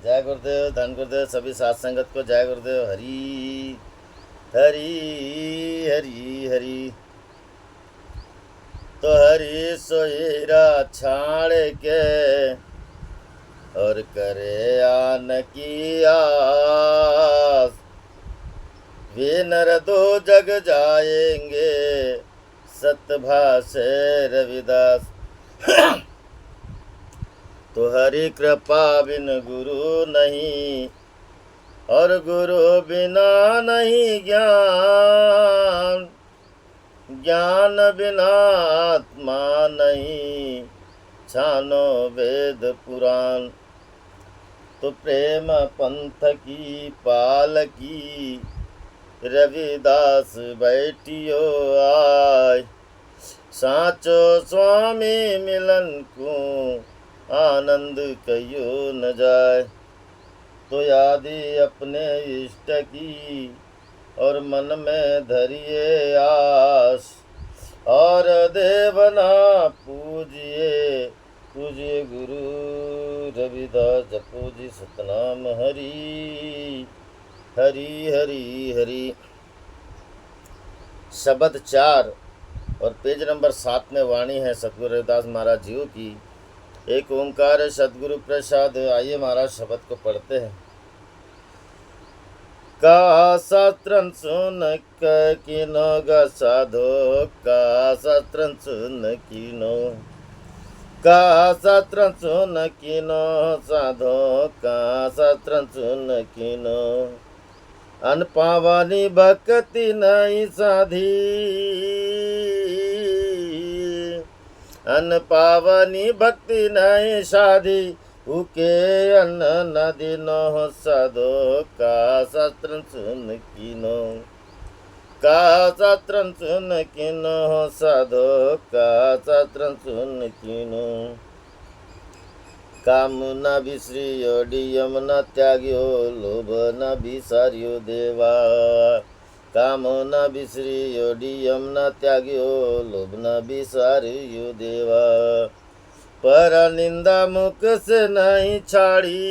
जय गुरुदेव, धन गुरुदेव, सभी साथ संगत को जय गुरुदेव। हरी हरी हरी हरी। तो हरी सोयरा छाड़ के और करे आन की आस, वे नर दो जग जाएंगे सतभाषे रविदास। तो हरि कृपा बिन गुरु नहीं और गुरु बिना नहीं ज्ञान, ज्ञान बिना आत्मा नहीं छानो वेद पुराण। तो प्रेम पंथ की पालकी रविदास बैठियो आय, साचो स्वामी मिलन को आनंद कहियो न जाए। तो यादी अपने इष्ट की और मन में धरिए आस, और देवना पूजिए पूजिए गुरु रविदास। जपो जी सतनाम हरि हरि हरि हरि। शब्द 4 और पेज नंबर 7 में वाणी है सतगुरु रविदास महाराज जी की। एक ओंकार सतगुरु प्रसाद। आइए महाराज शब्द को पढ़ते हैं। का शास्त्रन सुन किनो ग साधो, का शास्त्रन सुन किनो, का शास्त्रन सुन किनो साधो, का शास्त्रन सुन किनो। अनपावानी भक्ति नहीं साधी, अनपावनी भक्ति नहीं साधी, उके अन्न नदी नो साधो, का शास्त्र सुन किनो, का शास्त्र सुन किनो साधो, का शास्त्र सुन किनो। काम न बिसरियो डियम न त्याग्यो, लोभ न बिसारियो देवा। काम न बिसरियो डियम न त्याग्यो, लोभ न बिसारियो देवा। पर निंदा मुख से नहीं छाड़ी,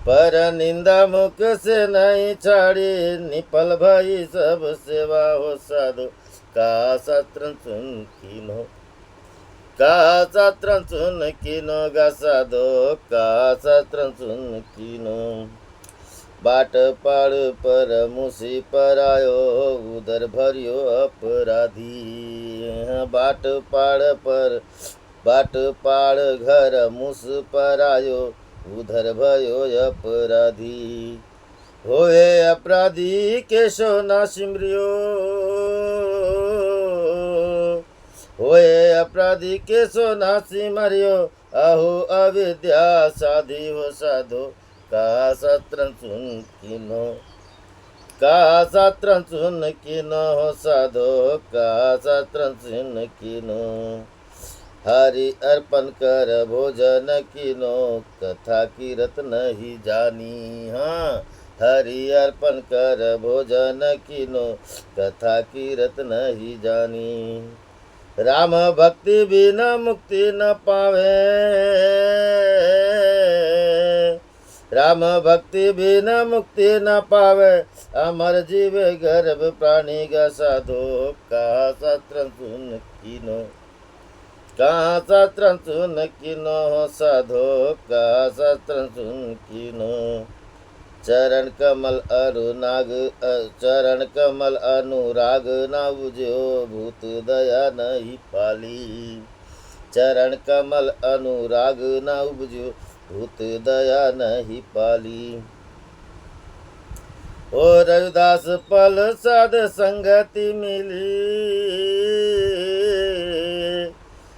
पर निंदा मुख से नहीं छाड़ी, निपल भई सब सेवा हो साधो, का शास्त्र सुन किनो, का शास्त्र सुन किनो गा साधो, का शास्त्र सुन किनो। बाट पाड़ पर मुसी पर आयो, उधर भरियो अपराधी। बाट पाड़ घर मुस पर आयो, उधर भयो अपराधी। होए अपराधी केशो ना सिमरियो, होए अपराधी केशो ना सिमरियो। आहो अविद्या साधी हो साधो, का शास्त्र सुन किनो, का शास्त्र सुन किनो हो साधो, का शास्त्र सुन किनो। हरि अर्पण कर भोजन किनो, कथा कीरत नहीं जानी। हाँ, हरि अर्पण कर भोजन किनो, कथा कीरत नहीं जानी। राम भक्ति बिना मुक्ति न पावे, राम भक्ति बिना मुक्ति न पावे। अमर जीव गर्भ प्राणी गा साधो, का शास्त्र सुन किनो, का शास्त्र सुन किनो हो साधो, का शास्त्र सुन किनो। चरण कमल अरुनाग, चरण कमल अनुराग न बुझो, भूत दया नहीं पाली। चरण कमल अनुराग न बुझो, भूत दया नहीं पाली। ओ रविदास पल साध संगति मिली,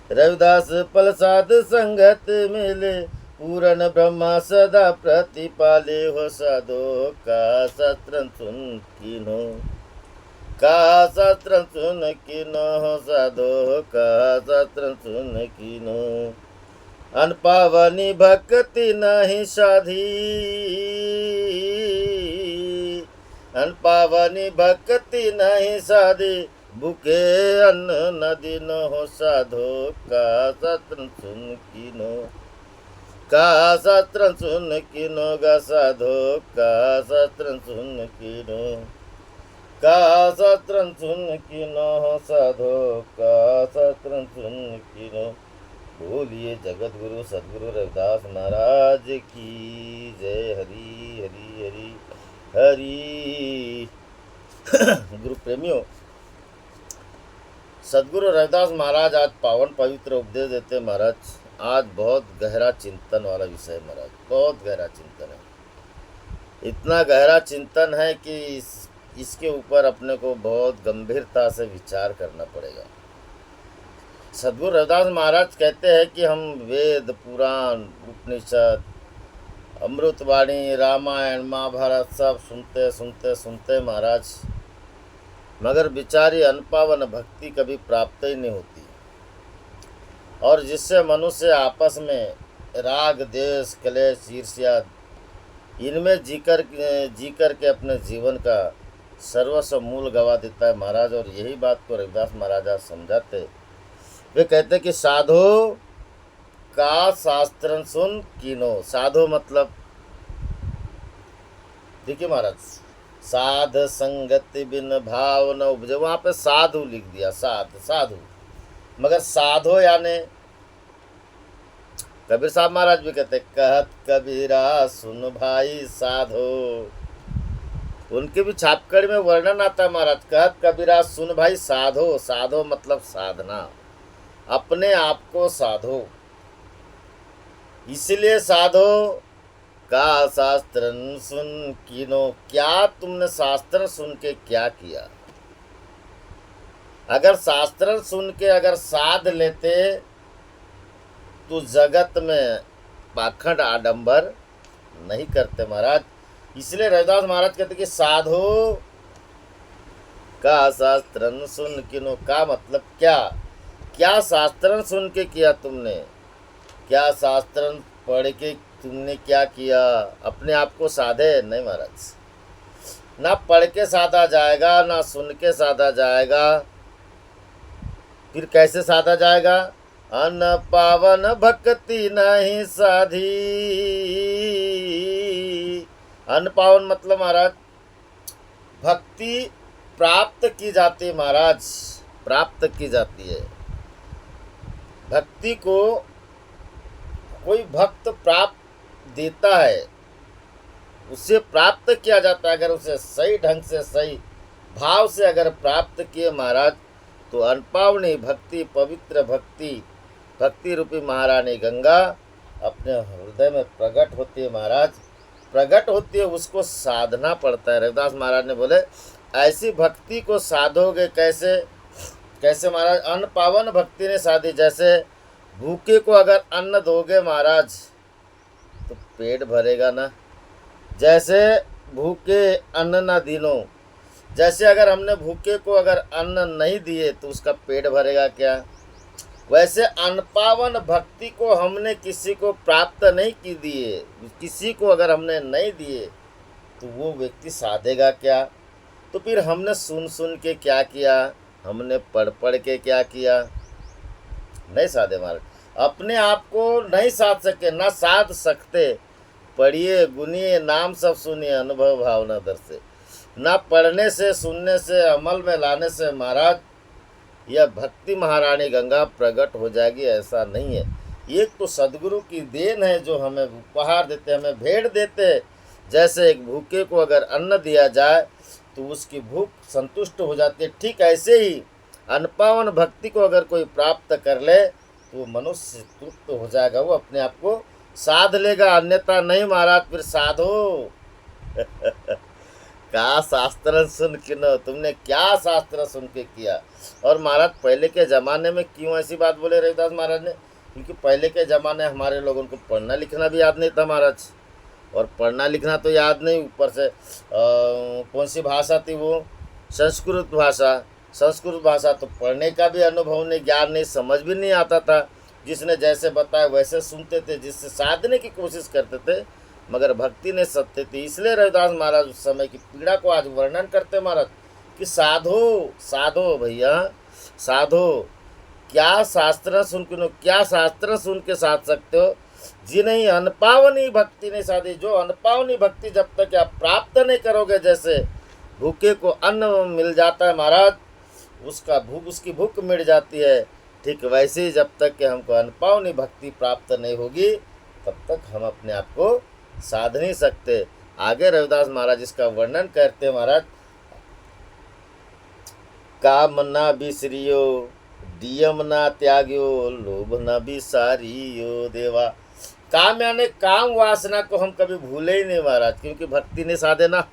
रविदास पल साध संगत मिले। पूर्ण ब्रह्मा सदा प्रतिपाले हो साधो, का शास्त्र सुन किनो, का शास्त्र सुन किनो हो साधो, का शास्त्र सुन किनो। अनपावनी भक्ति नहीं साधी, अनपावनी भक्ति नहीं साधी, भूखे अन्न नदी न हो साधो, का शास्त्र सुन किनो, का शास्त्र सुन किनो गा साधो का शास्त्र सुन किनो का शास्त्र सुन किनो साधो का शास्त्र सुन किनो। बोलिए जगत गुरु सदगुरु रविदास महाराज की जय। हरि हरि हरि हरि। गुरु प्रेमियों, सदगुरु रविदास महाराज आज पावन पवित्र उपदेश देते। महाराज आज बहुत गहरा चिंतन वाला विषय महाराज, बहुत गहरा चिंतन है। इतना गहरा चिंतन है कि इसके ऊपर अपने को बहुत गंभीरता से विचार करना पड़ेगा। सदगुरु रविदास महाराज कहते हैं कि हम वेद पुराण उपनिषद अमृतवाणी रामायण महाभारत सब सुनते महाराज, मगर बिचारी अनपावन भक्ति कभी प्राप्त ही नहीं होती, और जिससे मनुष्य आपस में राग द्वेष क्लेश ईर्ष्या इनमें जीकर के अपने जीवन का सर्वस्व मूल गवा देता है महाराज। और यही बात को रविदास महाराज आज समझाते। वे कहते कि साधो का शास्त्र सुन कीनो। साधो मतलब देखिए महाराज, साध संगति बिन भाव न उपजे, वहाँ पे साधु लिख दिया, साधु, मगर साधो यानी कबीर साहब महाराज भी कहते कहत कबीरा सुन भाई साधो। उनके भी छापकड़ी में वर्णन आता है महाराज, कहत कबीरा सुन भाई साधो। साधो मतलब साधना, अपने आप को साधो। इसलिए साधो का शास्त्र सुन कीनो। क्या तुमने शास्त्र सुन के क्या किया? अगर शास्त्र सुन के अगर साध लेते तो जगत में पाखंड आडंबर नहीं करते महाराज। इसलिए रविदास महाराज कहते कि साधो का शास्त्र सुन कीनो। का मतलब क्या? क्या शास्त्र सुन के किया तुमने? क्या शास्त्र पढ़ के तुमने क्या किया? अपने आप को साधे? नहीं महाराज, ना पढ़ के साधा जाएगा ना सुन के साधा जाएगा। फिर कैसे साधा जाएगा? अन पावन भक्ति नहीं साधी। अन पावन मतलब महाराज भक्ति प्राप्त की जाती है महाराज, प्राप्त की जाती है। भक्ति को कोई भक्त प्राप्त देता है, उसे प्राप्त किया जाता है। अगर उसे सही ढंग से सही भाव से अगर प्राप्त किए महाराज, तो अनपावनी भक्ति पवित्र भक्ति भक्ति रूपी महारानी गंगा अपने हृदय में प्रकट होती है महाराज, प्रकट होती है। उसको साधना पड़ता है। रविदास महाराज ने बोले ऐसी भक्ति को साधोगे कैसे? कैसे महाराज? अन्न पावन भक्ति ने साधी। जैसे भूखे को अगर अन्न दोगे महाराज तो पेट भरेगा ना। जैसे भूखे अन्न ना दीनो, जैसे अगर हमने भूखे को अगर अन्न नहीं दिए तो उसका पेट भरेगा क्या? वैसे अनपावन भक्ति को हमने किसी को प्राप्त नहीं की दिए, किसी को अगर हमने नहीं दिए तो वो व्यक्ति साधेगा क्या? तो फिर हमने सुन सुन के क्या किया? हमने पढ़ पढ़ के क्या किया? नहीं साधे महाराज। अपने आप को नहीं साध सके, ना साध सकते। पढ़िए गुनिए नाम सब सुनिए अनुभव भावना दर से। ना पढ़ने से सुनने से अमल में लाने से महाराज यह भक्ति महारानी गंगा प्रकट हो जाएगी, ऐसा नहीं है। एक तो सदगुरु की देन है जो हमें उपहार देते, हमें भेंट देते। जैसे एक भूखे को अगर अन्न दिया जाए तो उसकी भूख संतुष्ट हो जाती है, ठीक ऐसे ही अनपावन भक्ति को अगर कोई प्राप्त कर ले तो वो मनुष्य तृप्त हो जाएगा, वो अपने आप को साध लेगा, अन्यथा नहीं महाराज। फिर साधो का शास्त्र सुन के न। तुमने क्या शास्त्र सुन के किया? और महाराज पहले के ज़माने में क्यों ऐसी बात बोले रविदास महाराज ने? क्योंकि पहले के ज़माने हमारे लोगों को पढ़ना लिखना भी याद नहीं था महाराज। और पढ़ना लिखना तो याद नहीं, ऊपर से कौन सी भाषा थी वो? संस्कृत भाषा। संस्कृत भाषा तो पढ़ने का भी अनुभव नहीं, ज्ञान नहीं, समझ भी नहीं आता था। जिसने जैसे बताया वैसे सुनते थे, जिससे साधने की कोशिश करते थे, मगर भक्ति नहीं सकते थे। इसलिए रविदास महाराज उस समय की पीड़ा को आज वर्णन करते महाराज कि साधो साधो भैया साधो। क्या शास्त्र सुन के क्या शास्त्र सुन के साध सकते हो? जिन्हें अनपावनी भक्ति नहीं साधी। जो अनपावनी भक्ति जब तक आप प्राप्त नहीं करोगे, जैसे भूखे को अन्न मिल जाता है महाराज, उसकी भूख मिट जाती है, ठीक वैसे ही जब तक कि हमको अनपावनी भक्ति प्राप्त नहीं होगी तब तक हम अपने आप को साध नहीं सकते। आगे रविदास महाराज इसका वर्णन करते महाराज, काम ना बिसरियो दियम ना त्याग्यो, लोभ ना बिसारियो देवा। काम यानी काम वासना को हम कभी भूले ही नहीं महाराज, क्योंकि भक्ति नहीं साधे ना,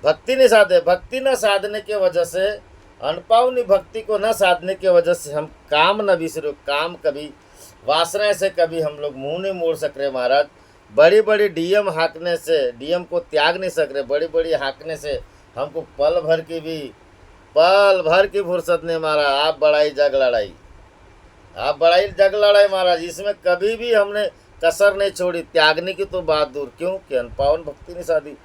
भक्ति नहीं साधे। भक्ति न साधने के वजह से, अनपावनी भक्ति को न साधने के वजह से हम काम न बिसरो, काम कभी वासना से कभी हम लोग मुंह नहीं मोड़ सक रहे महाराज। बड़ी बड़ी डीएम हाँकने से, डीएम को त्याग नहीं सक रहे, बड़ी बड़ी हाँकने से हमको पल भर की फुर्सत नहीं मारा। आप बड़ाई जग लड़ाई, आप बड़ाई जग लड़ाई महाराज, इसमें कभी भी हमने कसर नहीं छोड़ी। त्यागने की तो बात दूर, क्यों कि अनपावन भक्ति नहीं साधी।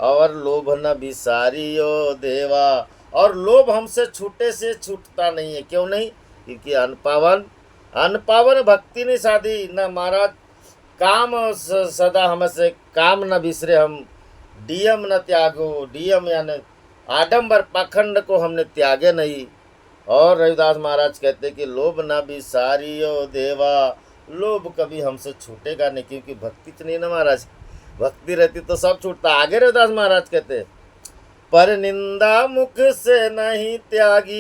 और लोभ न बिसारियो देवा, और लोभ हमसे छूटे से छूटता नहीं है। क्यों नहीं? क्योंकि अनपावन भक्ति नहीं साधी न महाराज। काम सदा हमसे काम न बिसरे हम, डीएम न त्यागो, डीएम यानी आडंबर पाखंड को हमने त्यागे नहीं। और रविदास महाराज कहते कि लोभ न बिसारियो देवा, लोभ कभी हमसे छूटेगा नहीं, क्योंकि भक्ति तो नहीं ना महाराज। भक्ति रहती तो सब छूटता। आगे रविदास महाराज कहते, पर निंदा मुख से नहीं त्यागी।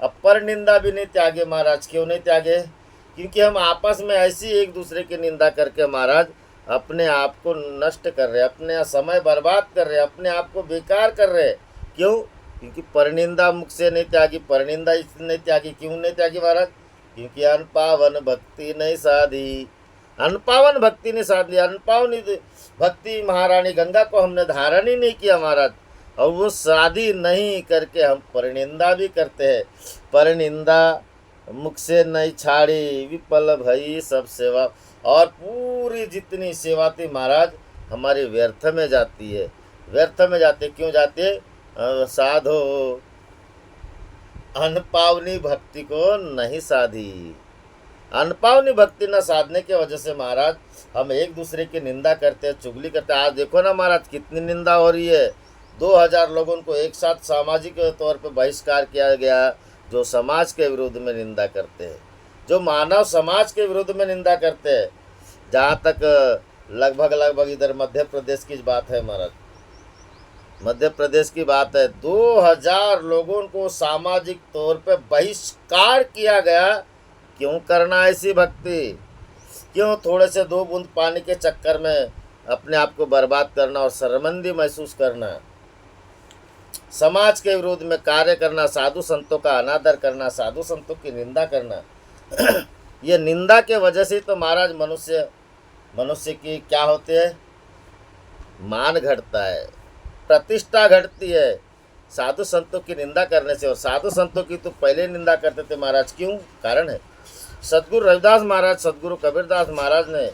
अब पर निंदा भी नहीं त्यागे महाराज। क्यों नहीं त्यागे? क्योंकि हम आपस में ऐसी एक दूसरे की निंदा करके महाराज अपने आप को नष्ट कर रहे, अपने समय बर्बाद कर रहे, अपने आप को बेकार कर रहे। क्यों? क्योंकि परनिंदा मुख से नहीं त्यागी। परनिंदा इसलिए नहीं त्यागी, क्यों नहीं त्यागी महाराज? क्योंकि अनपावन भक्ति नहीं साधी। अनपावन भक्ति नहीं साधी, अनपावन भक्ति महारानी गंगा को हमने धारण ही नहीं किया महाराज। और वो शादी नहीं करके हम परनिंदा भी करते हैं। परनिंदा मुख से नहीं छाड़ी, विफल भई सब सेवा। और पूरी जितनी सेवा थी महाराज हमारी व्यर्थ में जाती है। व्यर्थ में जाती, क्यों जाती है? साधो अनपावनी भक्ति को नहीं साधी। अनपावनी भक्ति न साधने के वजह से महाराज हम एक दूसरे की निंदा करते हैं, चुगली करते हैं। आज देखो ना महाराज कितनी निंदा हो रही है। 2000 लोगों को एक साथ सामाजिक तौर पर बहिष्कार किया गया, जो समाज के विरुद्ध में निंदा करते हैं, जो मानव समाज के विरुद्ध में निंदा करते हैं। जहाँ तक लगभग इधर मध्य प्रदेश की बात है महाराज, मध्य प्रदेश की बात है, 2000 लोगों को सामाजिक तौर पे बहिष्कार किया गया। क्यों करना ऐसी भक्ति? क्यों थोड़े से 2 बूंद पानी के चक्कर में अपने आप को बर्बाद करना और शर्मिंदगी महसूस करना, समाज के विरोध में कार्य करना, साधु संतों का अनादर करना, साधु संतों की निंदा करना। ये निंदा के वजह से तो महाराज मनुष्य की क्या होते है? मान घटता है, प्रतिष्ठा घटती है साधु संतों की निंदा करने से। और साधु संतों की तो पहले निंदा करते थे महाराज। क्यों? कारण है सदगुरु रविदास महाराज, सदगुरु कबीरदास महाराज ने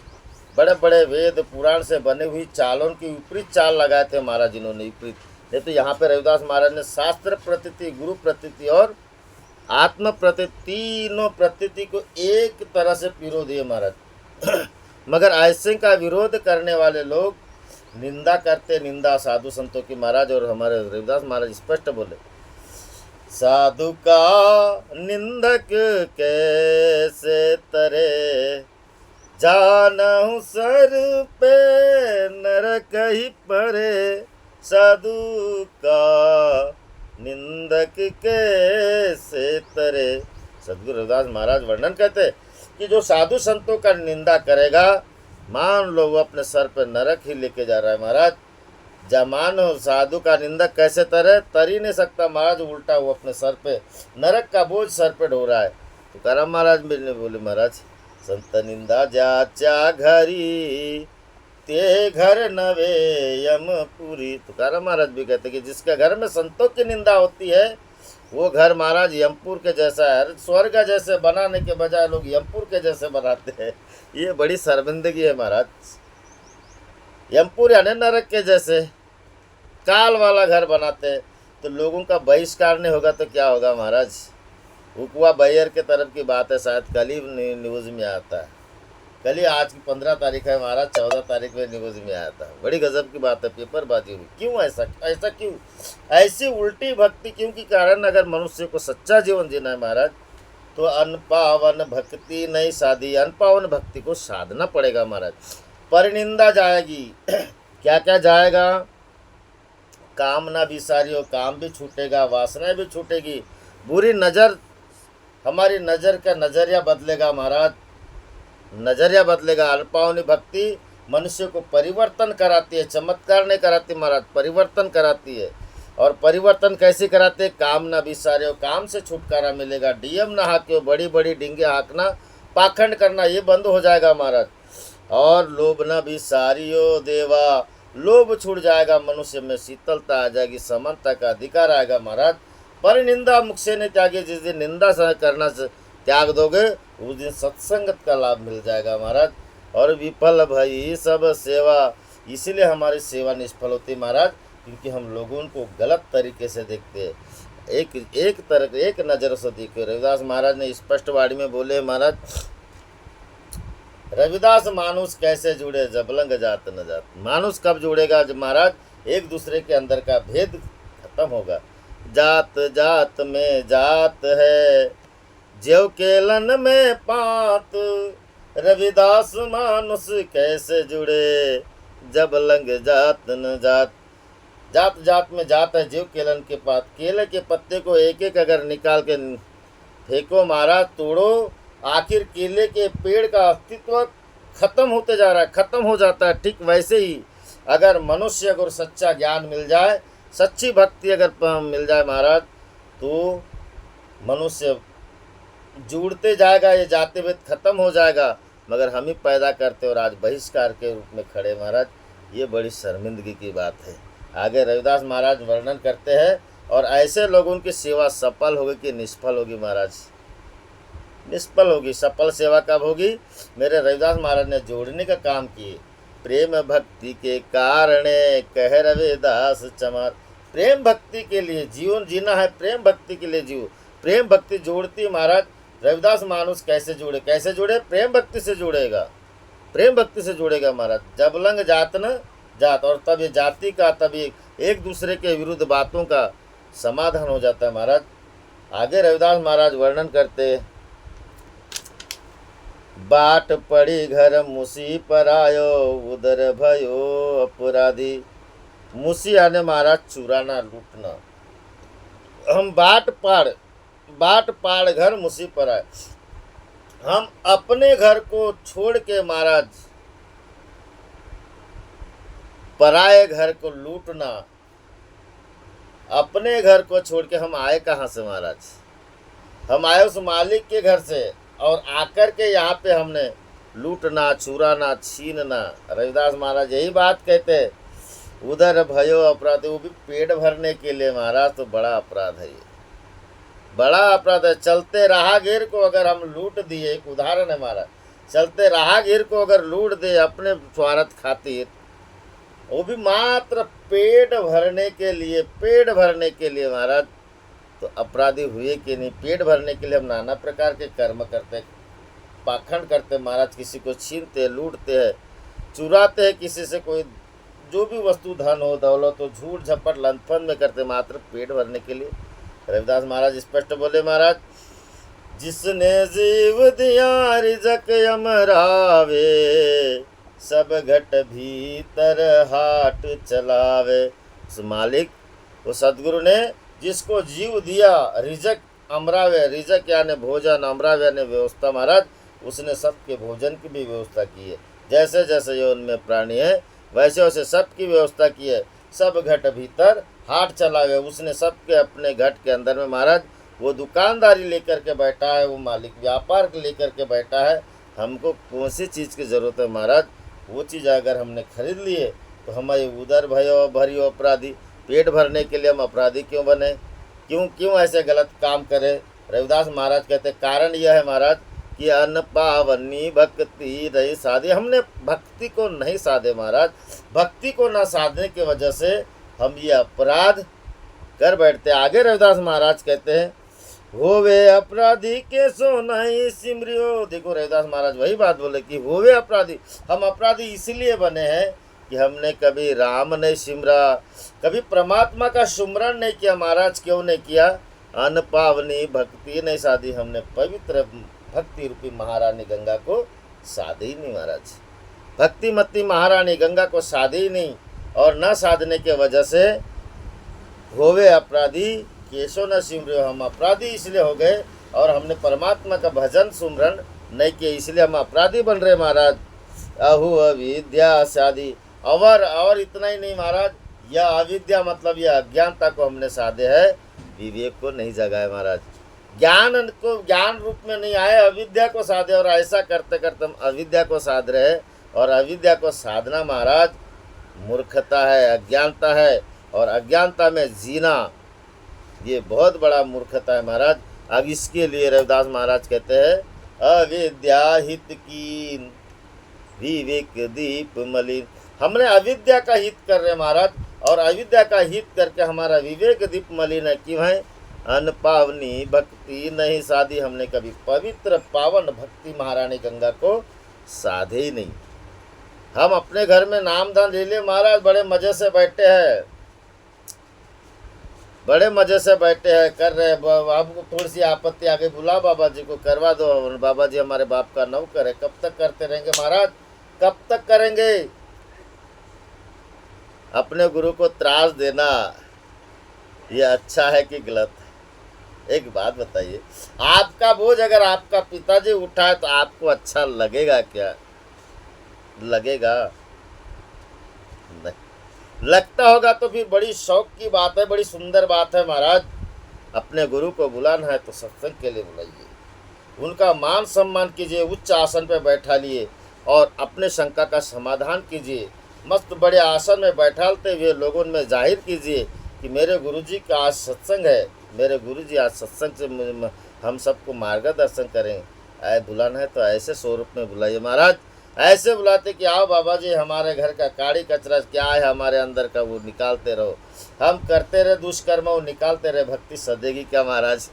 बड़े बड़े वेद पुराण से बने हुई चालों की विपरीत चाल लगाए थे महाराज। इन्होंने विपरीत, नहीं तो यहाँ पे रविदास महाराज ने शास्त्र प्रतीति, गुरु प्रतीति और आत्म प्रतीति, तीनों प्रतीति को एक तरह से पिरो दिए महाराज। मगर ऐसे का विरोध करने वाले लोग निंदा करते, निंदा साधु संतों की महाराज। और हमारे रविदास महाराज स्पष्ट बोले, साधु का निंदक कैसे तरे, जानहु सर पे नरक ही परे। साधु का निंदक कैसे तरे। सदगुरु रविदास महाराज वर्णन करते कि जो साधु संतों का निंदा करेगा, मान लो वो अपने सर पे नरक ही लेके जा रहा है महाराज। जमानो साधु का निंदक कैसे तरे? तर ही नहीं सकता महाराज, उल्टा वो अपने सर पे नरक का बोझ सर पे ढो रहा है। तुकाराम महाराज ने बोले, महाराज संत निंदा जाचा घरी, ते घर नवे यमपुरी। तुकाराम महाराज भी कहते कि जिसके घर में संतों की निंदा होती है वो घर महाराज यमपुर के जैसा है। स्वर्ग जैसे बनाने के बजाय लोग यमपुर के जैसे बनाते हैं। ये बड़ी शर्मिंदगी है महाराज। यमपुर यानी नरक के जैसे काल वाला घर बनाते हैं। तो लोगों का बहिष्कार नहीं होगा तो क्या होगा महाराज? हुकुआ बैयर के तरफ की बात है, शायद कल ही न्यूज़ में आता है। कल ही आज की 15 तारीख है महाराज, 14 तारीख में न्यूज़ में आया था। बड़ी गजब की बात है, पेपरबाजी हुई। क्यों ऐसा ऐसा क्यों? ऐसी उल्टी भक्ति क्यों के कारण अगर मनुष्य को सच्चा जीवन जीना है महाराज, तो अनपावन भक्ति नहीं साधी। अनपावन भक्ति को साधना पड़ेगा महाराज। परिनिंदा जाएगी। क्या क्या जाएगा? कामना भी सारी हो, काम भी छूटेगा, वासनाएं भी छूटेगी, बुरी नज़र, हमारी नज़र का नज़रिया बदलेगा महाराज, नज़रिया बदलेगा। अल्पावनी भक्ति मनुष्य को परिवर्तन कराती है, चमत्कार नहीं कराती महाराज, परिवर्तन कराती है। और परिवर्तन कैसे कराते हैं? काम ना विसारे हो, काम से छुटकारा मिलेगा। डीएम ना हाके हो, बड़ी बड़ी डिंगे हाँकना, पाखंड करना, ये बंद हो जाएगा महाराज। और लोभ न विसारी हो देवा, लोभ छूट जाएगा, मनुष्य में शीतलता आ जाएगी, समानता का अधिकार आएगा महाराज। पर निंदा मुख से नहीं त्यागे, जिस दिन निंदा से करना त्याग दोगे उस दिन सत्संगत का लाभ मिल जाएगा महाराज। और विफल भई सब सेवा, इसीलिए हमारी सेवा निष्फल होती है महाराज, क्योंकि हम लोगों को गलत तरीके से देखते हैं, एक नज़र से देखे। रविदास महाराज ने स्पष्ट वाणी में बोले महाराज, रविदास मानुष कैसे जुड़े जब लंग जात न जात। मानुष कब जुड़ेगा? जब महाराज एक दूसरे के अंदर का भेद खत्म होगा। जात जात में जात है, ज्यों केलन में पात, रविदास मानुष कैसे जुड़े जब लंग जात न जात। जात जात में जात है, ज्यों केलन के पात। केले के पत्ते को एक एक अगर निकाल के फेंको महाराज, तोड़ो, आखिर केले के पेड़ का अस्तित्व खत्म होते जा रहा है, खत्म हो जाता है। ठीक वैसे ही अगर मनुष्य अगर सच्चा ज्ञान मिल जाए, सच्ची भक्ति अगर मिल जाए महाराज, तो मनुष्य जुड़ते जाएगा, ये जाते भेद खत्म हो जाएगा। मगर हम ही पैदा करते और आज बहिष्कार के रूप में खड़े महाराज, ये बड़ी शर्मिंदगी की बात है। आगे रविदास महाराज वर्णन करते हैं, और ऐसे लोगों की सेवा सफल होगी कि निष्फल होगी महाराज? निष्फल होगी। सफल सेवा कब होगी? मेरे रविदास महाराज ने जोड़ने का काम किए। प्रेम भक्ति के कारण कह रविदास चमार। प्रेम भक्ति के लिए जीवन जीना है, प्रेम भक्ति के लिए जीव। प्रेम भक्ति जोड़ती महाराज। रविदास मानुष कैसे जुड़े? कैसे जुड़े? प्रेम भक्ति से जुड़ेगा, प्रेम भक्ति से जुड़ेगा महाराज। जब लंग जात न जात, और तब ये जाति का, तब ये एक दूसरे के विरुद्ध बातों का समाधान हो जाता है महाराज। आगे रविदास महाराज वर्णन करते, बाट पड़ी घर मुसी पर आयो, उधर भयो अपराधी। मुसी आने महाराज चुराना, लूटना। हम बाट पाड़ घर मुसी पर आए। हम अपने घर को छोड़ के महाराज पराए घर को लूटना। अपने घर को छोड़ के हम आए कहाँ से महाराज? हम आए उस मालिक के घर से, और आकर के यहाँ पे हमने लूटना, चुराना, छीनना। रविदास महाराज यही बात कहते हैं, उधर भयो अपराध, वो भी पेट भरने के लिए महाराज। तो बड़ा अपराध है ये, बड़ा अपराध है। चलते राहगीर को अगर हम लूट दिए, एक उदाहरण है महाराज, चलते राहगीर को अगर लूट दे अपने स्वार्थ खातिर, वो भी मात्र पेट भरने के लिए, पेट भरने के लिए महाराज, तो अपराधी हुए कि नहीं? पेट भरने के लिए हम नाना प्रकार के कर्म करते, पाखंड करते महाराज। किसी को छीनते, लूटते हैं, चुराते हैं किसी से, कोई जो भी वस्तु धन हो, दौलत हो, झूठ झपट लंथपन में करते, मात्र पेट भरने के लिए। रविदास महाराज स्पष्ट बोले महाराज, जिसने जीव दिया रिजक अमरावे, सब घट भीतर हाट चलावे। उस मालिक, वो सदगुरु ने जिसको जीव दिया, रिजक अमरावे, रिजक यानी भोजन, अमरावे यानी व्यवस्था महाराज, उसने सबके भोजन की भी व्यवस्था की है। जैसे जैसे ये उनमें प्राणी है, वैसे वैसे सबकी व्यवस्था की है। सब घट भीतर हाट चलावे, उसने सबके अपने घट के अंदर में महाराज वो दुकानदारी लेकर के बैठा है, वो मालिक व्यापार लेकर के बैठा है। हमको कौन सी चीज़ की ज़रूरत है महाराज? वो चीज़ अगर हमने खरीद लिए तो हमारे उधर भयो भरियो अपराधी। पेट भरने के लिए हम अपराधी क्यों बने? क्यों ऐसे गलत काम करें? रविदास महाराज कहते कारण यह है महाराज कि अनपावनी भक्ति रही साधे। हमने भक्ति को नहीं साधे महाराज। भक्ति को न साधने की वजह से हम ये अपराध कर बैठते। आगे रविदास महाराज कहते हैं, होवे अपराधी के सो नहीं सिमरियो। देखो रविदास महाराज वही बात बोले कि होवे अपराधी, हम अपराधी इसलिए बने हैं कि हमने कभी राम नहीं सिमरा, कभी परमात्मा का सुमरण नहीं किया। महाराज क्यों नहीं किया? अन पावनी भक्ति नहीं साधी, हमने पवित्र भक्ति रूपी महारानी गंगा को साधे ही नहीं महाराज। भक्ति मती महारानी गंगा को साधे ही नहीं, और न साधने के वजह से होवे अपराधी केशो न सिमरियो, हम अपराधी इसलिए हो गए और हमने परमात्मा का भजन सुमरण नहीं किया, इसलिए हम अपराधी बन रहे महाराज। अहु अविद्या साधी, और इतना ही नहीं महाराज, यह अविद्या मतलब यह अज्ञानता को हमने साधे है, विवेक को नहीं जगाए महाराज। ज्ञान को ज्ञान रूप में नहीं आए, अविद्या को साधे, और ऐसा करते करते हम अविद्या को साध रहे। और अविद्या को साधना महाराज मूर्खता है, अज्ञानता है, और अज्ञानता में जीना ये बहुत बड़ा मूर्खता है महाराज। अब इसके लिए रविदास महाराज कहते हैं अविद्या हित कीन विवेक दीप मलिन। हमने अविद्या का हित कर रहे महाराज, और अविद्या का हित करके हमारा विवेक दीप मलिन है। क्यों है? अनपावनी भक्ति नहीं साधी, हमने कभी पवित्र पावन भक्ति महारानी गंगा को साधे ही नहीं। हम अपने घर में नाम दान ले लिए महाराज, बड़े मजे से बैठे हैं, बड़े मजे से बैठे हैं, कर रहे हैं। आपको थोड़ी सी आपत्ति आ गई, बुला बाबा जी को, करवा दो। बाबा जी हमारे बाप का नौकर है। कब तक करते रहेंगे महाराज? कब तक करेंगे? अपने गुरु को त्रास देना ये अच्छा है कि गलत? एक बात बताइए, आपका बोझ अगर आपका पिताजी उठाए तो आपको अच्छा लगेगा क्या? लगेगा नहीं। लगता होगा तो फिर बड़ी शौक की बात है, बड़ी सुंदर बात है महाराज। अपने गुरु को बुलाना है तो सत्संग के लिए बुलाइए, उनका मान सम्मान कीजिए, उच्च आसन पर बैठा लिए और अपने शंका का समाधान कीजिए। मस्त बड़े आसन में बैठालते हुए लोगों में जाहिर कीजिए कि मेरे गुरुजी का आज सत्संग है, मेरे गुरुजी आज सत्संग से हम सबको मार्गदर्शन करें। आए बुलाना है तो ऐसे स्वरूप में बुलाइए महाराज, ऐसे बुलाते कि आओ बाबा जी, हमारे घर का काड़ी कचरा क्या है हमारे अंदर का, वो निकालते रहो। हम करते रहे दुष्कर्म, वो निकालते रहे। भक्ति सदेगी क्या महाराज?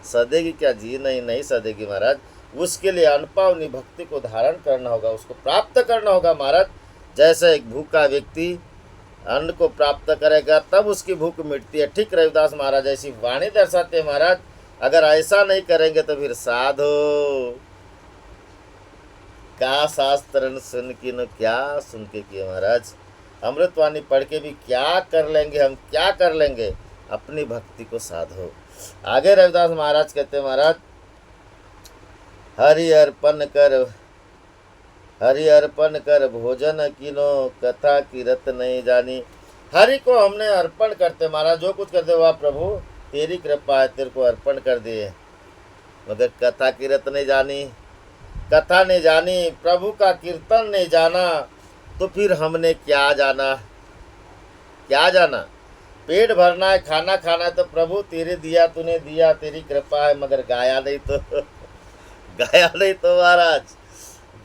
सदेगी क्या? जी नहीं सदेगी महाराज। उसके लिए अनपावनी भक्ति को धारण करना होगा, उसको प्राप्त करना होगा महाराज। जैसे एक भूखा व्यक्ति अन्न को प्राप्त करेगा तब उसकी भूख मिटती है, ठीक रविदास महाराज ऐसी वाणी दर्शाते हैं महाराज। अगर ऐसा नहीं करेंगे तो फिर साधो का शास्त्रन सुन की न क्या सुन के किए महाराज। अमृतवाणी पढ़ के भी क्या कर लेंगे हम, क्या कर लेंगे? अपनी भक्ति को साधो। आगे रविदास महाराज कहते महाराज, हरि अर्पण कर भोजन कीनो, कथा कीरत नहीं जानी। हरि को हमने अर्पण करते महाराज, जो कुछ करते हुआ प्रभु तेरी कृपा है, तेरे को अर्पण कर दिए, मगर कथा कीरत नहीं जानी। कथा नहीं जानी, प्रभु का कीर्तन नहीं जाना, तो फिर हमने क्या जाना? क्या जाना? पेट भरना है, खाना खाना है तो प्रभु तेरे दिया, तूने दिया, तेरी कृपा है, मगर गाया नहीं तो गाया नहीं तो महाराज,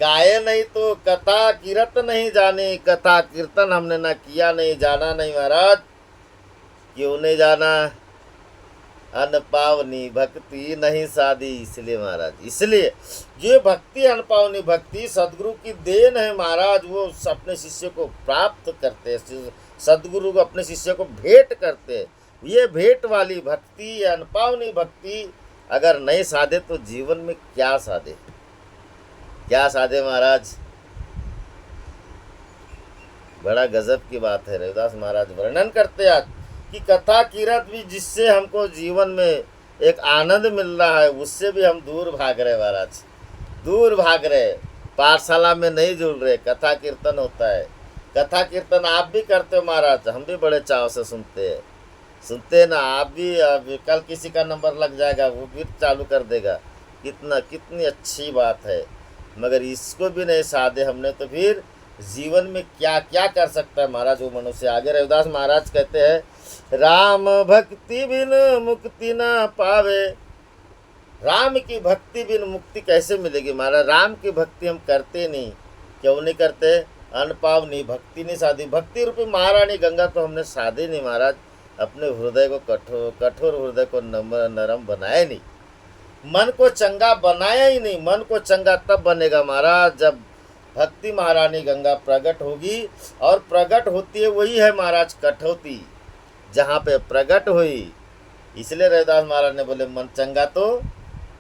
गाये नहीं तो कथा कीरत नहीं जानी। कथा कीर्तन हमने ना किया, नहीं जाना नहीं महाराज। क्यों नहीं जाना? अनपावनी भक्ति नहीं साधी, इसलिए महाराज। इसलिए जो भक्ति अनपावनी भक्ति सदगुरु की देन है महाराज, वो अपने शिष्य को प्राप्त करते हैं, सदगुरु को अपने शिष्य को भेंट करते हैं। ये भेंट वाली भक्ति, अनपावनी भक्ति अगर नहीं साधे तो जीवन में क्या साधे? क्या साधे महाराज? बड़ा गजब की बात है। रविदास महाराज वर्णन करते आज कि कथा कीरत भी जिससे हमको जीवन में एक आनंद मिल रहा है, उससे भी हम दूर भाग रहे महाराज, दूर भाग रहे। पाठशाला में नहीं जुड़ रहे। कथा कीर्तन होता है, कथा कीर्तन आप भी करते हो महाराज, हम भी बड़े चाव से सुनते हैं ना। आप भी कल किसी का नंबर लग जाएगा, वो भी चालू कर देगा। कितनी अच्छी बात है, मगर इसको भी नहीं साधे हमने तो फिर जीवन में क्या क्या कर सकता है महाराज वो मनुष्य। आगे रविदास महाराज कहते हैं, राम भक्ति बिन मुक्ति ना पावे। राम की भक्ति बिन मुक्ति कैसे मिलेगी महाराज? राम की भक्ति हम करते नहीं। क्यों नहीं करते? अनपावनी भक्ति नहीं साधी। भक्ति रूपी महारानी गंगा को हमने साधी नहीं महाराज। अपने हृदय को कठोर हृदय को नरम बनाया नहीं, मन को चंगा बनाया ही नहीं। मन को चंगा तब बनेगा महाराज जब भक्ति महारानी गंगा प्रकट होगी, और प्रकट होती है वही है महाराज कठौती, जहाँ पे प्रकट हुई। इसलिए रविदास महाराज ने बोले मन चंगा तो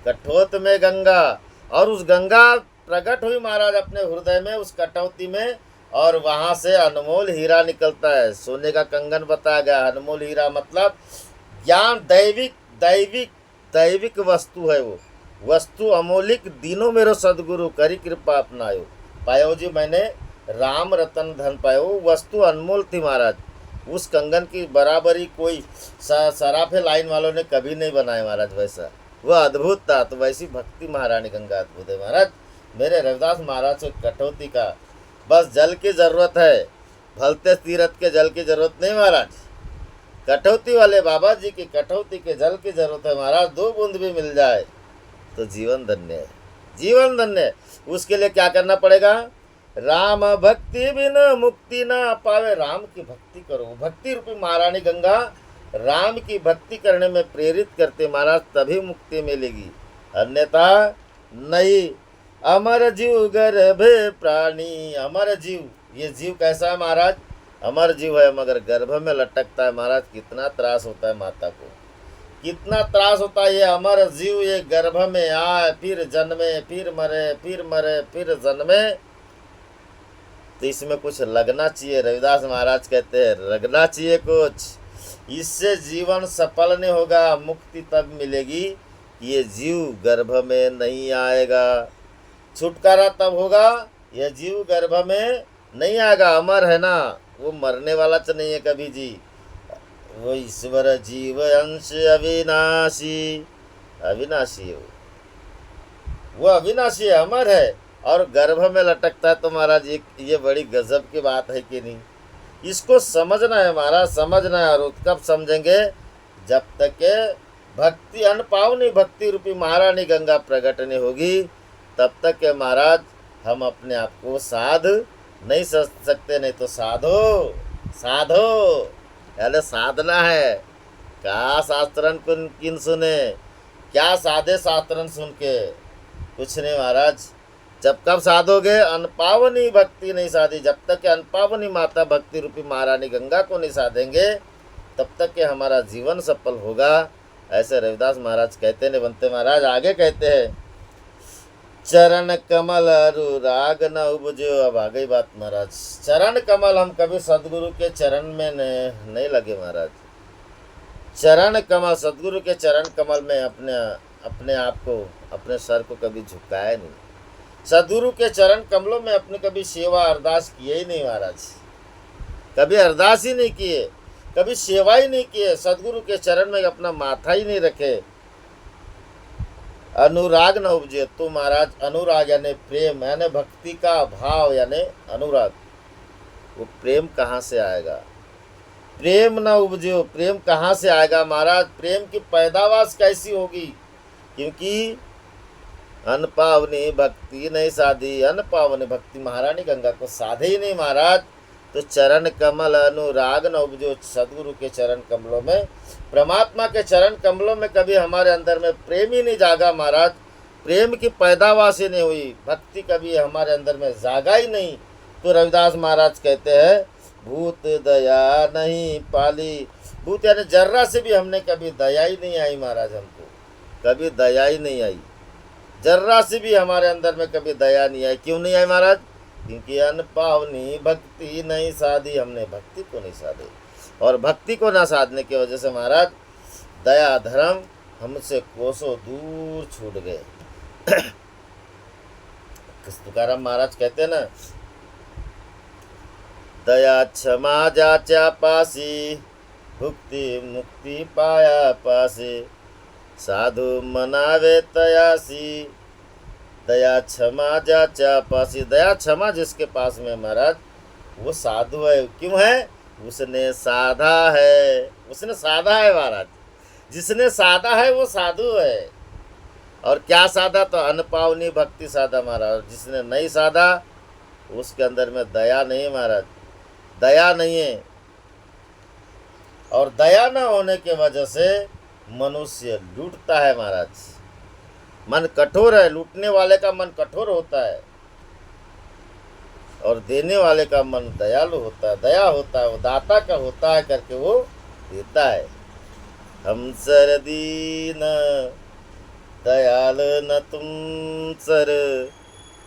कठोत में गंगा। और उस गंगा प्रकट हुई महाराज अपने हृदय में, उस कटौती में, और वहाँ से अनमोल हीरा निकलता है। सोने का कंगन बताया गया, अनमोल हीरा मतलब ज्ञान, दैविक दैविक दैविक वस्तु है वो वस्तु अमोलिक। दिनों मेरो सदगुरु करी कृपा अपनायो, पायो जी मैंने राम रतन धन पायो। वस्तु अनमोल थी महाराज, उस कंगन की बराबरी कोई सराफे लाइन वालों ने कभी नहीं बनाया महाराज। वैसा वह अद्भुत था। तो वैसी भक्ति महारानी गंगा अद्भुत है महाराज। मेरे रविदास महाराज से कटौती का बस जल की ज़रूरत है, भलते तीरथ के जल की ज़रूरत नहीं महाराज। कटौती वाले बाबा जी की कटौती के जल की ज़रूरत है महाराज। 2 बूंद भी मिल जाए तो जीवन धन्य है, जीवन धन्य है। उसके लिए क्या करना पड़ेगा? राम भक्ति बिना मुक्ति ना पावे। राम की भक्ति करो। भक्ति रूपी महारानी गंगा राम की भक्ति करने में प्रेरित करते महाराज, तभी मुक्ति मिलेगी, अन्यथा नहीं। अमर जीव गर्भे प्राणी। अमर जीव, ये जीव कैसा है महाराज? अमर जीव है मगर गर्भ में लटकता है महाराज। कितना त्रास होता है माता को, कितना त्रास होता है। ये अमर जीव ये गर्भ में आए, फिर जन्मे, फिर मरे, फिर मरे, फिर जन्मे। तो इसमें कुछ लगना चाहिए। रविदास महाराज कहते हैं लगना चाहिए कुछ, इससे जीवन सफल नहीं होगा। मुक्ति तब मिलेगी ये जीव गर्भ में नहीं आएगा। छुटकारा तब होगा यह जीव गर्भ में नहीं आएगा। अमर है ना, वो मरने वाला तो नहीं है कभी जी। वो ईश्वर जीव अंश अविनाशी, अविनाशी है वो अविनाशी है, अमर है, और गर्भ में लटकता है। तो महाराज ये बड़ी गजब की बात है कि नहीं? इसको समझना है महाराज, समझना है। और कब समझेंगे? जब तक के भक्ति अनपावनी भक्ति रूपी महारानी गंगा प्रकट नहीं होगी, तब तक के महाराज हम अपने आप को साध नहीं सकते। नहीं तो साधो साधो, यानी साधना है। क्या शास्त्रन किन सुने, क्या साधे शास्त्रन सुन के? कुछ नहीं महाराज। जब कब साधोगे? अनपावनी भक्ति नहीं साधी। जब तक कि अनपावनी माता भक्ति रूपी महारानी गंगा को नहीं साधेंगे, तब तक कि हमारा जीवन सफल होगा। ऐसे रविदास महाराज कहते हैं। बनते महाराज आगे कहते हैं, चरण कमल अनुराग न उपजो। अब आ गई बात महाराज। चरण कमल, हम कभी सदगुरु के चरण में नहीं लगे महाराज। चरण कमल, सदगुरु के चरण कमल में अपने आप को, अपने सर को कभी झुकाया नहीं। सदगुरु के चरण कमलों में अपने कभी सेवा अरदास किए ही नहीं महाराज। कभी अरदास ही नहीं किए, कभी सेवा ही नहीं किए। सदगुरु के चरण में अपना माथा ही नहीं रखे। अनुराग न उपजे। तो महाराज अनुराग यानी प्रेम, यानी भक्ति का भाव, यानी अनुराग। वो प्रेम कहाँ से आएगा? प्रेम न उपजे, प्रेम कहाँ से आएगा महाराज? प्रेम की पैदावार कैसी होगी? क्योंकि अनपावनी भक्ति नहीं साधी। अनपावनी भक्ति महारानी गंगा को साधे ही नहीं महाराज। तो चरण कमल अनुराग न उपजो। सदगुरु के चरण कमलों में, परमात्मा के चरण कमलों में कभी हमारे अंदर में प्रेम ही नहीं जागा महाराज। प्रेम की पैदावार ही नहीं हुई, भक्ति कभी हमारे अंदर में जागा ही नहीं। तो रविदास महाराज कहते हैं भूत दया नहीं पाली। भूत यानी जर्रा से भी हमने कभी दया ही नहीं आई महाराज। हमको कभी दया ही नहीं आई, जर्रा से भी हमारे अंदर में कभी दया नहीं आई। क्यों नहीं आई महाराज? क्योंकि अनपावनी भक्ति नहीं साधी। हमने भक्ति को नहीं साधे, और भक्ति को ना साधने की वजह से महाराज दया धर्म हमसे कोसों दूर छूट गए। तुकाराम महाराज कहते हैं ना, दया क्षमा जाचा पासी, भुक्ति मुक्ति पाया पासे, साधु मनावे तयासी। दया क्षमा जाचा पासी। दया क्षमा जिसके पास में महाराज वो साधु है। क्यों है? उसने साधा है। उसने साधा है महाराज। जिसने साधा है वो साधु है। और क्या साधा? तो अनपावनी भक्ति साधा महाराज। जिसने नहीं साधा उसके अंदर में दया नहीं महाराज, दया नहीं है। और दया न होने के वजह से मनुष्य लूटता है महाराज। मन कठोर है, लूटने वाले का मन कठोर होता है और देने वाले का मन दयालु होता है, दया होता है, वो दाता का होता है करके वो देता है। हम सर दीन दयाल न तुम सर,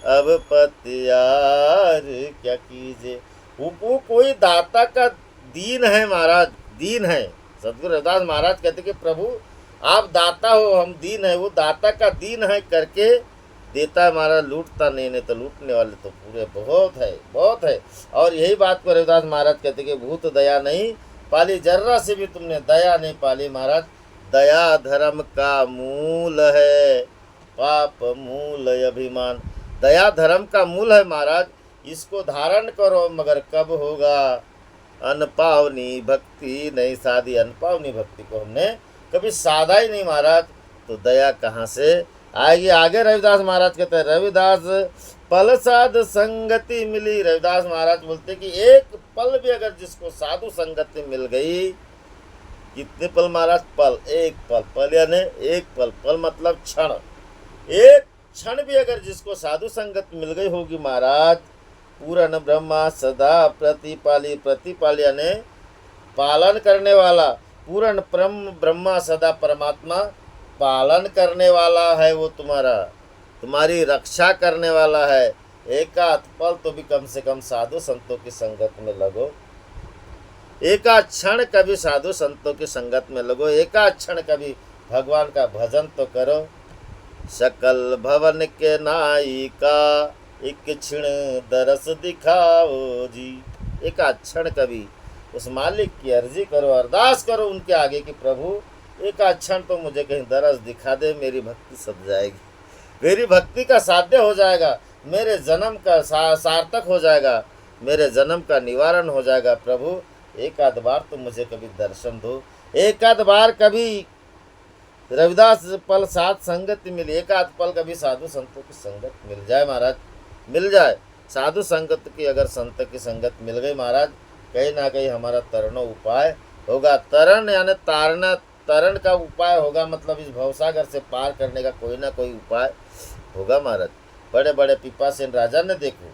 अब पतियार क्या कीजिए। वो कोई दाता का दीन है महाराज, दीन है। सतगुरु रविदास महाराज कहते कि प्रभु आप दाता हो, हम दीन है। वो दाता का दीन है करके देता है महाराज, लूटता नहीं तो लूटने वाले तो पूरे बहुत है, बहुत है। और यही बात को रविदास महाराज कहते कि भूत दया नहीं पाली, जर्रा से भी तुमने दया नहीं पाली महाराज। दया धर्म का मूल है, पाप मूल अभिमान। दया धर्म का मूल है महाराज, इसको धारण करो, मगर कब होगा? अनपावनी भक्ति नहीं साधी। अनपावनी भक्ति को हमने कभी साधा ही नहीं महाराज, तो दया कहाँ से आएगी? आगे रविदास महाराज कहते हैं, रविदास पल साध संगति मिली। रविदास महाराज बोलते कि एक पल भी अगर जिसको साधु संगति मिल गई, कितने पल महाराज? पल, एक पल। पल यानी एक पल, पल मतलब क्षण। एक क्षण भी अगर जिसको साधु संगत मिल गई होगी महाराज, पूर्ण ब्रह्मा सदा प्रतिपाली। प्रतिपाली यानी पालन करने वाला, पूर्ण ब्रह्मा सदा परमात्मा पालन करने वाला है, वो तुम्हारी रक्षा करने वाला है। एकाध पल तो भी कम से कम साधु संतों की संगत में लगो, एकाध क्षण कभी साधु संतों की संगत में लगो, एकाध क्षण कभी भगवान का भजन तो करो। सकल भवन के नायिका एक क्षण दरस दिखाओ जी। एकाध क्षण कभी उस मालिक की अर्जी करो, अरदास करो उनके आगे कि प्रभु एक क्षण तो मुझे कहीं दरस दिखा दे, मेरी भक्ति सद जाएगी, मेरी भक्ति का साध्य हो जाएगा, मेरे जन्म का सार्थक हो जाएगा, मेरे जन्म का निवारण हो जाएगा। प्रभु एक आध बार तो मुझे कभी दर्शन दो, एक आध बार कभी रविदास पल साथ संगत मिली, एक आध पल कभी साधु संतों की संगत मिल जाए महाराज, मिल जाए। साधु संगत की अगर संत की संगत मिल गई महाराज, कहीं ना कहीं हमारा तरणो उपाय होगा। तरण यानी तारना, तरण का उपाय होगा, मतलब इस भवसागर से पार करने का कोई ना कोई उपाय होगा महाराज। बड़े बड़े पिपासेन राजा ने देखो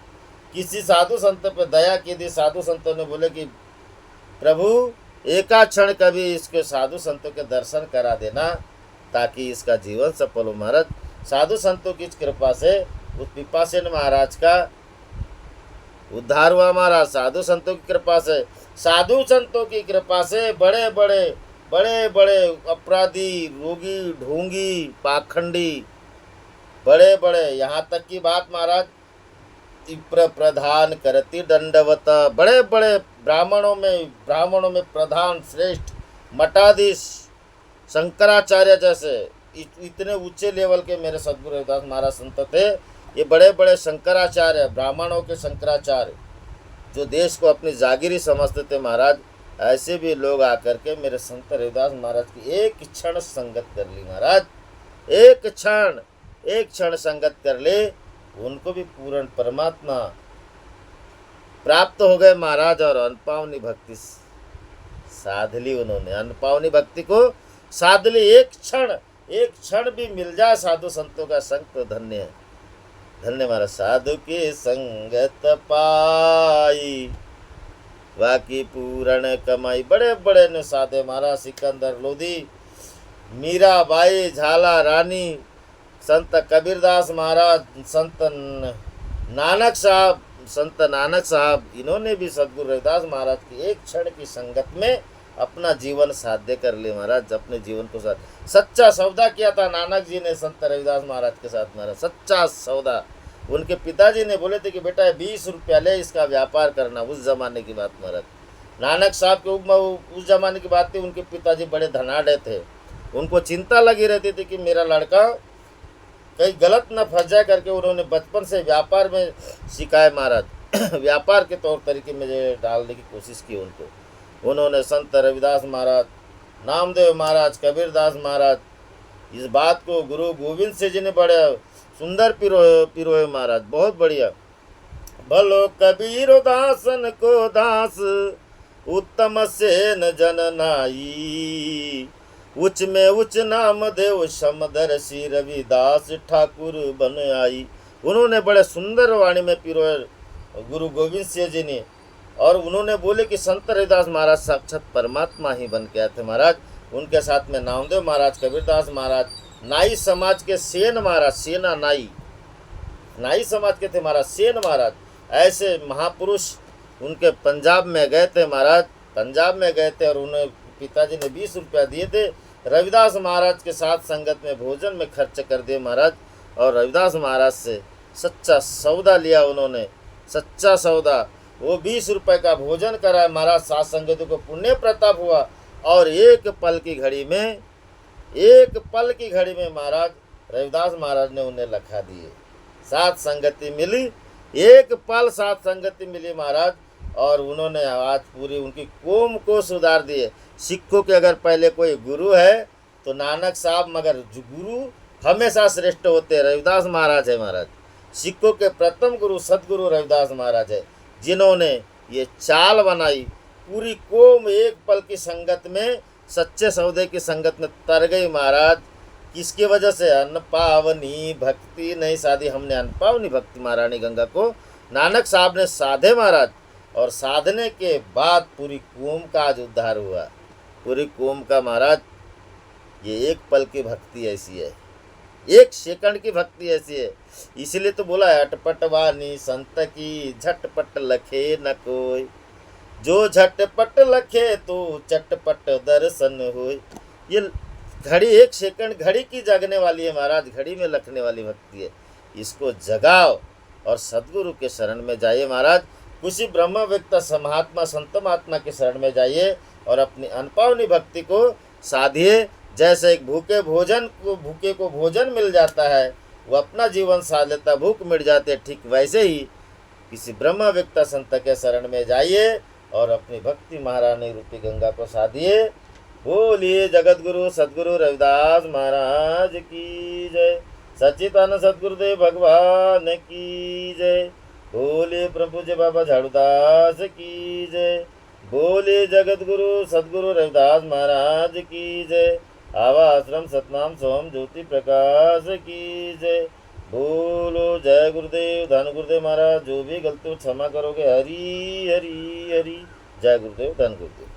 किसी साधु संत पर दया की थी, साधु संतों ने बोले कि प्रभु एका क्षण कभी इसके साधु संतों के दर्शन करा देना ताकि इसका जीवन सफल हो महाराज। साधु संतों की कृपा से उस पिपासेन महाराज का उद्धार हुआ महाराज, साधु संतों की कृपा से। साधु संतों की कृपा से बड़े बड़े अपराधी, रोगी, ढोंगी, पाखंडी, बड़े बड़े, यहाँ तक की बात महाराज प्रधान करती दंडवत, बड़े बड़े ब्राह्मणों में प्रधान श्रेष्ठ मठाधीश शंकराचार्य जैसे इतने ऊंचे लेवल के मेरे सद्गुरु रविदास महाराज संत थे। ये बड़े बड़े शंकराचार्य, ब्राह्मणों के शंकराचार्य, जो देश को अपनी जागीरी समझते थे महाराज, ऐसे भी लोग आकर के मेरे संत रविदास महाराज की एक क्षण संगत कर ली महाराज, एक क्षण संगत कर ले, उनको भी पूर्ण परमात्मा प्राप्त हो गए महाराज। और अनपावनी भक्ति साध ली उन्होंने, अनपावनी भक्ति को साध ली। एक क्षण भी मिल जाए साधु संतों का संग तो धन्य है, धन्य महाराज। साधु की संगत पाई बाकी पूर्ण कमाई। बड़े बड़े ने साधे महाराज, सिकंदर लोधी, मीराबाई, झाला रानी, संत कबीरदास महाराज, संत नानक साहब, इन्होंने भी सद्गुरु रविदास महाराज की एक क्षण की संगत में अपना जीवन साध्य कर लिया महाराज, अपने जीवन को साथ सच्चा सौदा किया था नानक जी ने संत रविदास महाराज के साथ महाराज, सच्चा सौदा। उनके पिताजी ने बोले थे कि बेटा 20 रुपया ले, इसका व्यापार करना। उस जमाने की बात महाराज, नानक साहब के उस जमाने की बात थी। उनके पिताजी बड़े धनाढ़ थे, उनको चिंता लगी रहती थी कि मेरा लड़का कहीं गलत न फंस जाए करके उन्होंने बचपन से व्यापार में सिखाए महाराज। व्यापार के तौर तरीके में डालने की कोशिश की उनको। उन्होंने संत रविदास महाराज, नामदेव महाराज, कबीरदास महाराज, इस बात को गुरु गोविंद सिंह जी ने बड़े सुंदर पिरोए महाराज, बहुत बढ़िया। भलो कबीर दासन को दास उत्तम सेन जननाई। उच्च में उच्च नाम देव समदर्शी रविदास ठाकुर बन आई। उन्होंने बड़े सुंदर वाणी में पिरोए गुरु गोविंद सिंह जी ने, और उन्होंने बोले कि संत रविदास महाराज साक्षात परमात्मा ही बन के आए थे महाराज। उनके साथ में नामदेव महाराज, कबीरदास महाराज, नाई समाज के सेन महाराज, सेना नाई, नाई समाज के थे महाराज, सेन महाराज, ऐसे महापुरुष उनके पंजाब में गए थे महाराज, पंजाब में गए थे और उन्हें पिताजी ने 20 रुपया दिए थे। रविदास महाराज के साथ संगत में भोजन में खर्च कर दिए महाराज, और रविदास महाराज से सच्चा सौदा लिया उन्होंने, सच्चा सौदा। वो 20 रुपये का भोजन कराए महाराज, सात संगतों को पुण्य प्रताप हुआ। और एक पल की घड़ी में महाराज रविदास महाराज ने उन्हें लखा दिए। सात संगति मिली, एक पल सात संगति मिली महाराज, और उन्होंने आज पूरी उनकी कौम को सुधार दिए। सिखों के अगर पहले कोई गुरु है तो नानक साहब, मगर जो गुरु हमेशा श्रेष्ठ होते हैं रविदास महाराज है महाराज। सिखों के प्रथम गुरु सदगुरु रविदास महाराज है, जिन्होंने ये चाल बनाई। पूरी कौम एक पल की संगत में, सच्चे सौदे की संगत में तर गई महाराज। किसकी वजह से? अनपावनी भक्ति नहीं साधी हमने, अनपावनी भक्ति महारानी गंगा को नानक साहब ने साधे महाराज, और साधने के बाद पूरी कौम का आज उद्धार हुआ। पूरी कौम का महाराज, ये एक पल की भक्ति ऐसी है, एक सेकंड की भक्ति ऐसी है। इसलिए तो बोला है अटपट वाणी संत की, झटपट लखे न कोई, जो झटपट लखे तो चटपट दर्शन होय। ये घड़ी एक सेकंड घड़ी की जगने वाली है महाराज, घड़ी में लखने वाली भक्ति है। इसको जगाओ और सदगुरु के शरण में जाइए महाराज। किसी ब्रह्म व्यक्ता महात्मा संत महात्मा के शरण में जाइए और अपनी अनपावनी भक्ति को साधिए। जैसे एक भूखे को भोजन मिल जाता है, वो अपना जीवन साध लेता, भूख मिट जाती है, ठीक वैसे ही किसी ब्रह्म व्यक्ता संत के शरण में जाइए और अपनी भक्ति महारानी रूपी गंगा को साधिए। बोलिए जगत गुरु सदगुरु रविदास महाराज की जय, सच्चिदानंद सदगुरुदेव भगवान की जय। बोलिए प्रभु जय बाबा झाड़ूदास की जय। बोलिए जगत गुरु सदगुरु रविदास महाराज की जय। आवा आश्रम सतनाम सोम ज्योति प्रकाश की जय। बोलो जय गुरुदेव धन गुरुदेव महाराज। जो भी गलती क्षमा करोगे, हरी हरी हरी। जय गुरुदेव धन गुरुदेव।